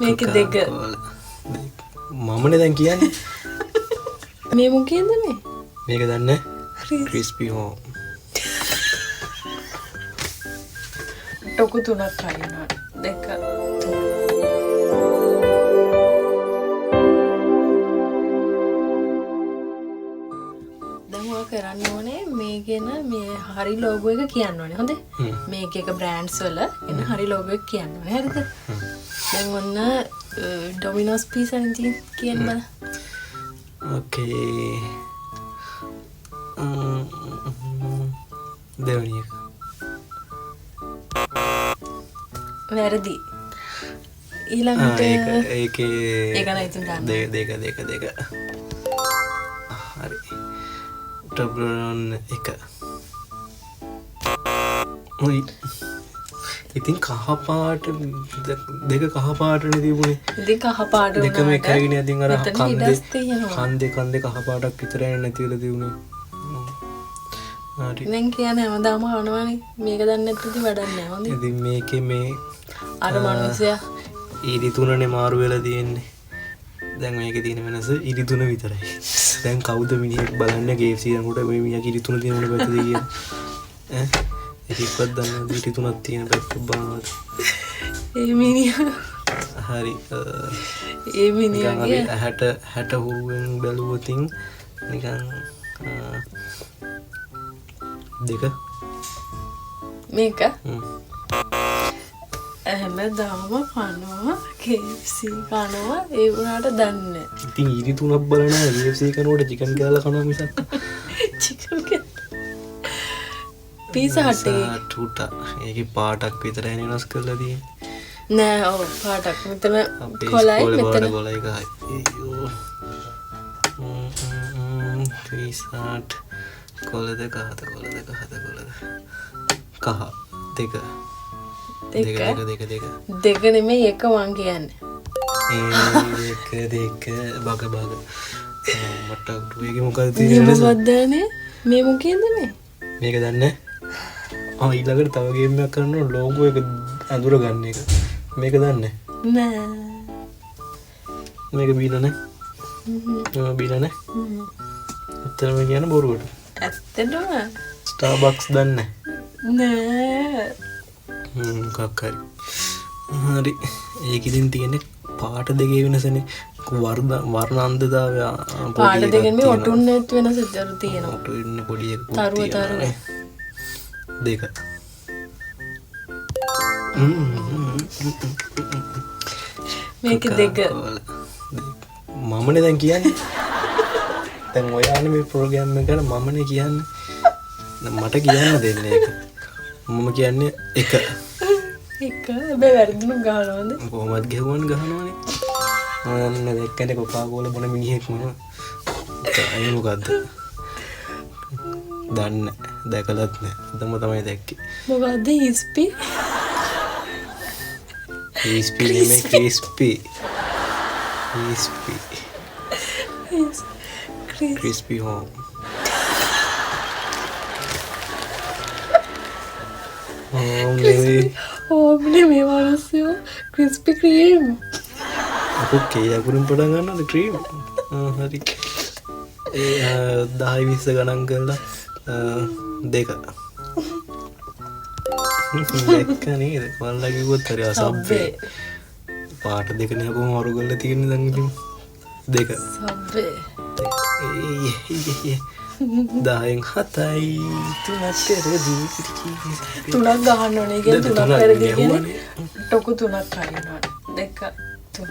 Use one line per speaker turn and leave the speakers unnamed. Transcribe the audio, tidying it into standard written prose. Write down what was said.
මේක දෙක.
මමනේ දැන් කියන්නේ.
මේ මොකේද මේ?
මේක දන්නේ? Crispy home.
ටොකු තුනක් කයින්නවා. දෙක. දැන් ඔය කරන්න ඕනේ මේකේන මේ හරි ලෝගෝ එක කියන්න ඕනේ. හොඳේ? මේක එක බ්‍රෑන්ඩ්ස් වල එන හරි ලෝගෝ එක කියන්න ඕනේ. හරිද? දැන් ඔන්න ඩොමිනෝස් පීසා නේ කියන්න බල.
ඕකේ. දෙවනිය.
වැරදි. ඊළඟට
ඒකේ
ඒක නයි ඉතින් දාන්න.
දෙක. හරි. ටොබ්ලොන් එක. ඔයි. ඉතින් කහ පාට දෙක කහ පාටනේ තිබුණේ.
ඉතින් කහ පාට වුණා.
දෙකම එකයිනේ. ඉතින් අර කන්දේ කහ පාටක් විතරයි නැතිවලා තිබුණේ. හරි.
දැන් කියන්නේ හැමදාම කනවනේ. මේක දන්නේ නැත්නම් වැඩක් නැහැ. හොඳේ.
ඉතින් මේකේ මේ
අර මනුස්සයා
ඉරි තුනනේ මාරු වෙලා තියෙන්නේ. දැන් මේකේ තියෙන වෙනස ඉරි තුන විතරයි. දැන් කවුද මිනිහෙක් බලන්නේ KFC යනකොට මේ මිනිහා ඉරි තුන තියෙන මොන පැත්තද කියන්නේ. ඈ ඒකවත් දන්නවද ඉරි තුනක් තියෙන පැත්ත බලන්න.
ඒ මිනිහා
හරි.
ඒ මිනිහාගේ
හැට හුවෙන් බැලුවොත් නිකන් දෙක
මේක හැමදාම කනවා KFC කනවා ඒ වුණාට දන්නේ
ඉතින් ඉරි තුනක් බලනවා KFC කනකොට චිකන් කාලා කනවා මිසක්
චිකන් පීසා හට්
ටූටා ඒකේ පාටක් විතරයි වෙනස් කරලා තියෙන්නේ
නෑ ඔව් පාටක් මෙතන කොලයි මෙතන
කොලයි ගහයි අයියෝ පීසාට කොලද කහද කහ දෙක
දෙක නෙමෙයි එක මං කියන්නේ
දෙක බග මට මේක මොකද තියෙන්නේ
මොකක්දනේ මේ මොකේද මේ
මේක දන්නේ ඊළඟට තව ගේම් එකක් කරනවා ලෝගෝ එක අඳුර ගන්න එක මේක දන්නේ
නෑ
මේක බීලා නැහැ ඇත්තටම කියන බොරුවට
ඇත්තටම
ස්ටාර්බක්ස් දන්නේ
නෑ
මොකක් හරි ඒක ඉතින් තියෙන්නේ පාට දෙකේ වෙනසනේ වර්ණාන්දතාවය
පාට දෙකෙන් මේ ඔටුන් නැත් වෙනස තියෙනවා
ඔටු ඉන්න පොඩි එකක්
තරුව
දෙක
මේක දෙක
මමනේ දැන් කියන්නේ දැන් ඔයානේ මේ ප්‍රෝග්‍රෑම් එක කරලා මමනේ කියන්නේ මට කියන්න දෙන්න ඒක මම කියන්නේ එක
හැබැයි වැරදිනු ගහනවද
කොහොමද ගහනවනේ අන්න දැක්කනේ කොකාකෝලා බොන මිනිහෙක් මොන අය මොකද්ද දන්නේ දැකලත් නෑ අදම තමයි දැක්කේ
මොකද්ද හිස්පි
නෙමෙයි ක්‍රිස්පි හෝම්
ඕම්නේ මේ මනුස්සයෝ ක්‍රිස්පි ක්‍රීම්
අපෝ කේයකුරින් පටන් ගන්නද ක්‍රීම් හරි 10-20 ගණන් කරලා දෙක දැක්ක නේද මල්ලා කිව්වොත් හරි සබ්වේ පාට දෙක නේ කොහොම අරු කරලා තියෙන්නේ දැන් ඉතින් දෙක
සබ්වේ
10න් 7යි
තුනක් ගහන්න ඕනේ කියන්නේ තුනක් වැරදි කියන්නේ ටොකු තුනක් කරිනවා දෙක තුන